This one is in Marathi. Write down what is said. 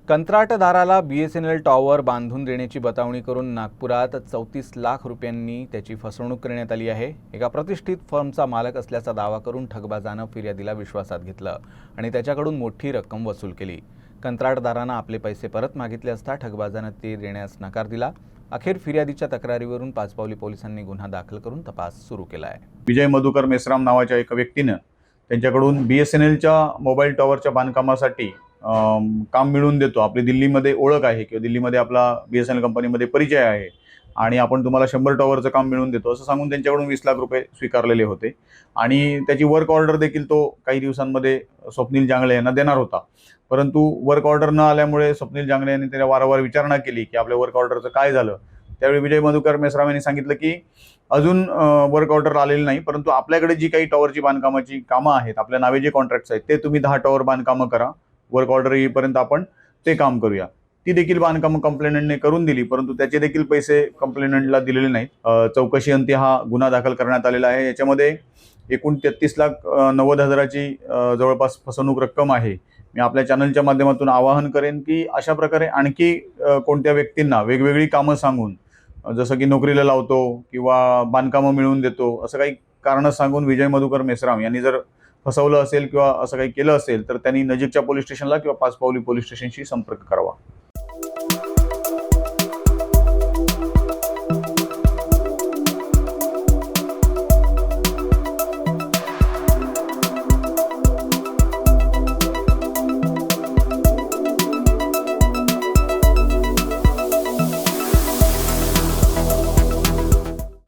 कंत्राटदाराला BSNL टॉवर बांधून देण्याची बतावणी करून नागपुरात 34 लाख रुपयांनी त्याची फसवणूक करण्यात आली आहे। एका प्रतिष्ठित फर्मचा मालक असल्याचा दावा करून ठगबाजानं फिर्यादीला विश्वासात घेतलं आणि त्याच्याकडून मोठी रक्कम वसूल केली। कंत्राटदारानं आपले पैसे परत मागितले असता ठगबाजानं ते देण्यास नकार दिला। अखेर फिर्यादीच्या तक्रारीवरून पाचपावली पोलिसांनी गुन्हा दाखल करून तपास सुरू केला आहे। विजय मधुकर मेश्राम नावाच्या एका व्यक्तीनं त्यांच्याकडून BSNLच्या मोबाईल टॉवरच्या बांधकामासाठी काम मिळवून देतो, आपली दिल्लीमध्ये ओळख आहे किंवा दिल्लीमध्ये आपला BSNL कंपनीमध्ये परिचय आहे आणि आपण तुम्हाला 100 टॉवरचं काम मिळवून देतो असं सांगून त्यांच्याकडून 20 लाख रुपये स्वीकारलेले होते आणि त्याची वर्क ऑर्डर देखील तो काही दिवसांमध्ये स्वप्नील जांगळे यांना देणार होता। परंतु वर्क ऑर्डर न आल्यामुळे स्वप्नील जांगळे यांनी त्याला वारंवार विचारणा केली की आपल्या वर्क ऑर्डरचं काय झालं। त्यावेळी विजय मधुकर मेश्राम यांनी सांगितलं की अजून वर्क ऑर्डर आलेली नाही, परंतु आपल्याकडे जी काही टॉवरची बांधकामाची कामं आहेत, आपल्या नावे जे कॉन्ट्रॅक्ट्स आहेत ते तुम्ही 10 टॉवर बांधकामं करा, वर्क ऑर्डर येईपर्यंत आपण ते काम करूया। ती देखील बांधकामं कंप्लेनंटने करून दिली, परंतु त्याचे देखील पैसे कंप्लेनंटला दिलेले नाहीत। चौकशी अंती हा गुन्हा दाखल करण्यात आलेला आहे। याच्यामध्ये एकूण 33,90,000ची जवळपास फसवणूक रक्कम आहे। मी आपल्या चॅनलच्या माध्यमातून आवाहन करेन की अशा प्रकारे आणखी कोणत्या व्यक्तींना वेगवेगळी कामं सांगून, जसं की नोकरीला लावतो किंवा बांधकामं मिळवून देतो असं काही कारणं सांगून विजय मधुकर मेश्राम यांनी जर फसवलं असेल किंवा असं काही केलं असेल तर त्यांनी नजीकच्या पोलीस स्टेशनला किंवा पाचपावली पोलीस स्टेशनशी संपर्क करावा।